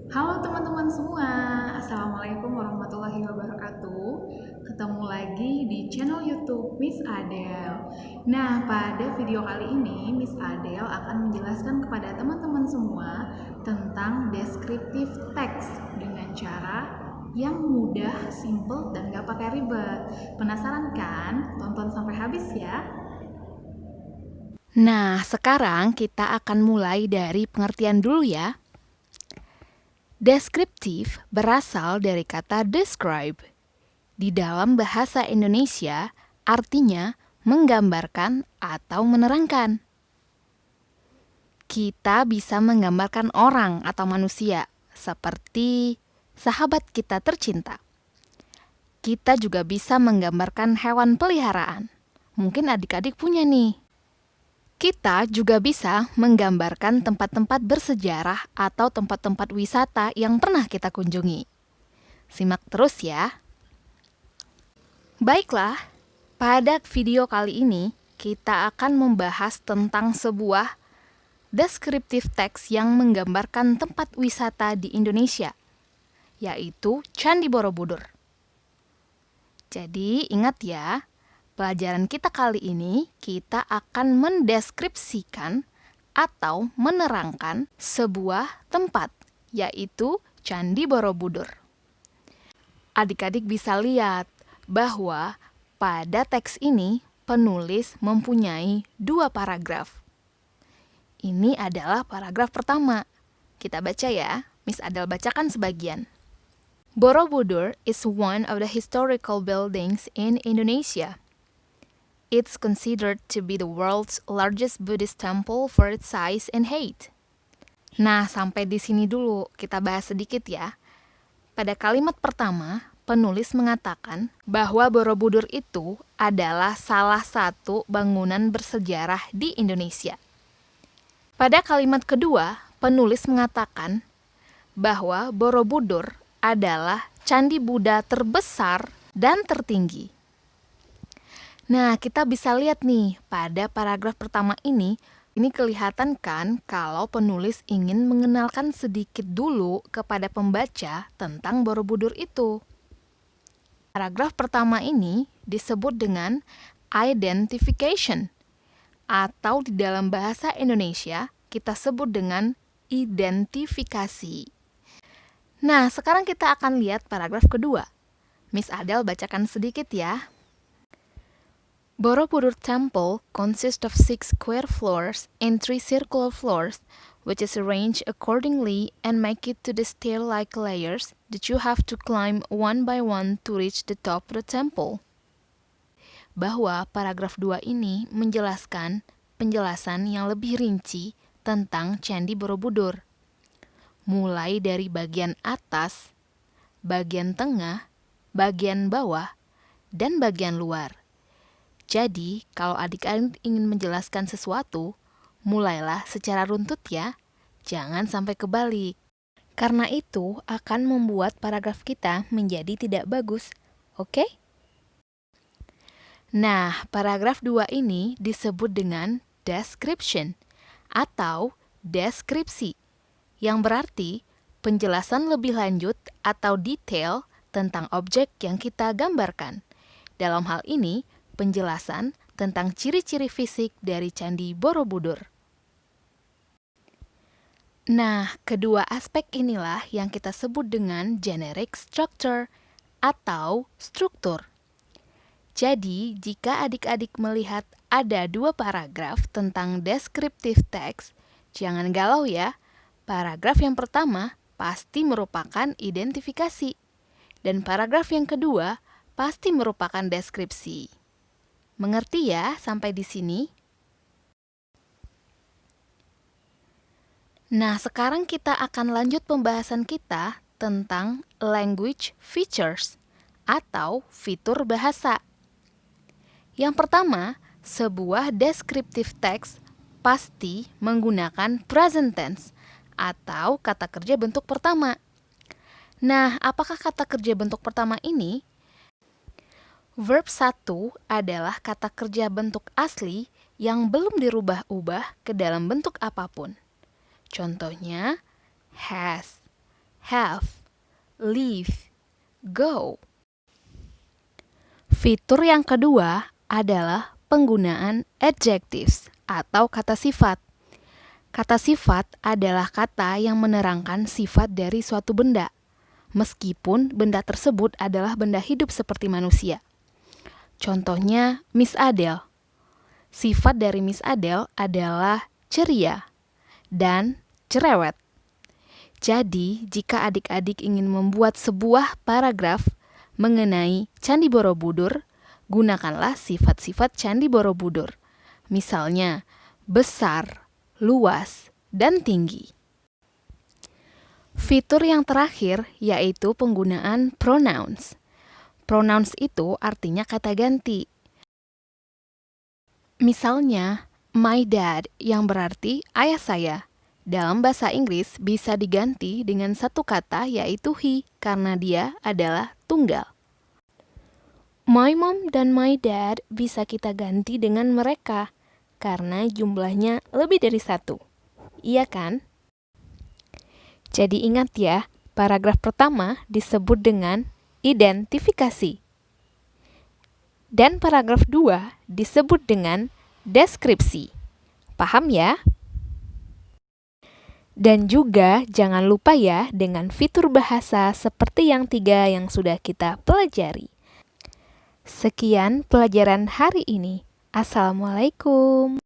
Halo teman-teman semua, Assalamualaikum warahmatullahi wabarakatuh. Ketemu lagi di channel YouTube Miss Adele. Nah, pada video kali ini Miss Adele akan menjelaskan kepada teman-teman semua tentang descriptive text dengan cara yang mudah, simple, dan gak pakai ribet. Penasaran kan? Tonton sampai habis ya. Nah, sekarang kita akan mulai dari pengertian dulu ya. Deskriptif berasal dari kata describe. Di dalam bahasa Indonesia, artinya menggambarkan atau menerangkan. Kita bisa menggambarkan orang atau manusia, seperti sahabat kita tercinta. Kita juga bisa menggambarkan hewan peliharaan. Mungkin adik-adik punya nih. Kita juga bisa menggambarkan tempat-tempat bersejarah atau tempat-tempat wisata yang pernah kita kunjungi. Simak terus ya. Baiklah, pada video kali ini kita akan membahas tentang sebuah deskriptif teks yang menggambarkan tempat wisata di Indonesia, yaitu Candi Borobudur. Jadi ingat ya, pelajaran kita kali ini, kita akan mendeskripsikan atau menerangkan sebuah tempat, yaitu Candi Borobudur. Adik-adik bisa lihat bahwa pada teks ini penulis mempunyai 2 paragraf. Ini adalah paragraf pertama. Kita baca ya, Miss Adel bacakan sebagian. Borobudur is one of the historical buildings in Indonesia. It's considered to be the world's largest Buddhist temple for its size and height. Nah, sampai di sini dulu kita bahas sedikit ya. Pada kalimat pertama, penulis mengatakan bahwa Borobudur itu adalah salah satu bangunan bersejarah di Indonesia. Pada kalimat kedua, penulis mengatakan bahwa Borobudur adalah candi Buddha terbesar dan tertinggi. Nah, kita bisa lihat nih, pada paragraf pertama ini kelihatan kan kalau penulis ingin mengenalkan sedikit dulu kepada pembaca tentang Borobudur itu. Paragraf pertama ini disebut dengan identification, atau di dalam bahasa Indonesia kita sebut dengan identifikasi. Nah, sekarang kita akan lihat paragraf kedua. Miss Adele bacakan sedikit ya. Borobudur Temple consists of 6 square floors and 3 circular floors, which is arranged accordingly and make it to the stair-like layers that you have to climb one by one to reach the top of the temple. Bahwa paragraf 2 ini menjelaskan penjelasan yang lebih rinci tentang Candi Borobudur. Mulai dari bagian atas, bagian tengah, bagian bawah, dan bagian luar. Jadi, kalau adik-adik ingin menjelaskan sesuatu, mulailah secara runtut ya, jangan sampai kebalik. Karena itu akan membuat paragraf kita menjadi tidak bagus, oke? Nah, paragraf 2 ini disebut dengan description atau deskripsi, yang berarti penjelasan lebih lanjut atau detail tentang objek yang kita gambarkan. Dalam hal ini, penjelasan tentang ciri-ciri fisik dari Candi Borobudur. Nah, kedua aspek inilah yang kita sebut dengan generic structure atau struktur. Jadi, jika adik-adik melihat ada 2 paragraf tentang descriptive text, jangan galau ya. Paragraf yang pertama pasti merupakan identifikasi, dan paragraf yang kedua pasti merupakan deskripsi. Mengerti ya sampai di sini? Nah, sekarang kita akan lanjut pembahasan kita tentang language features atau fitur bahasa. Yang pertama, sebuah descriptive text pasti menggunakan present tense atau kata kerja bentuk pertama. Nah, apakah kata kerja bentuk pertama ini? Verb 1 adalah kata kerja bentuk asli yang belum dirubah-ubah ke dalam bentuk apapun. Contohnya, has. have, leave, go. Fitur yang kedua adalah penggunaan adjectives atau kata sifat. Kata sifat adalah kata yang menerangkan sifat dari suatu benda, meskipun benda tersebut adalah benda hidup seperti manusia. Contohnya, Miss Adele. Sifat dari Miss Adele adalah ceria dan cerewet. Jadi, jika adik-adik ingin membuat sebuah paragraf mengenai Candi Borobudur, gunakanlah sifat-sifat Candi Borobudur. Misalnya, besar, luas, dan tinggi. Fitur yang terakhir yaitu penggunaan pronouns. Pronouns itu artinya kata ganti. Misalnya, my dad yang berarti ayah saya. Dalam bahasa Inggris bisa diganti dengan satu kata yaitu he karena dia adalah tunggal. My mom dan my dad bisa kita ganti dengan mereka karena jumlahnya lebih dari satu. Iya kan? Jadi ingat ya, paragraf pertama disebut dengan identifikasi. Dan paragraf 2 disebut dengan deskripsi. Paham ya? Dan juga jangan lupa ya dengan fitur bahasa seperti yang 3 yang sudah kita pelajari. Sekian pelajaran hari ini. Assalamualaikum.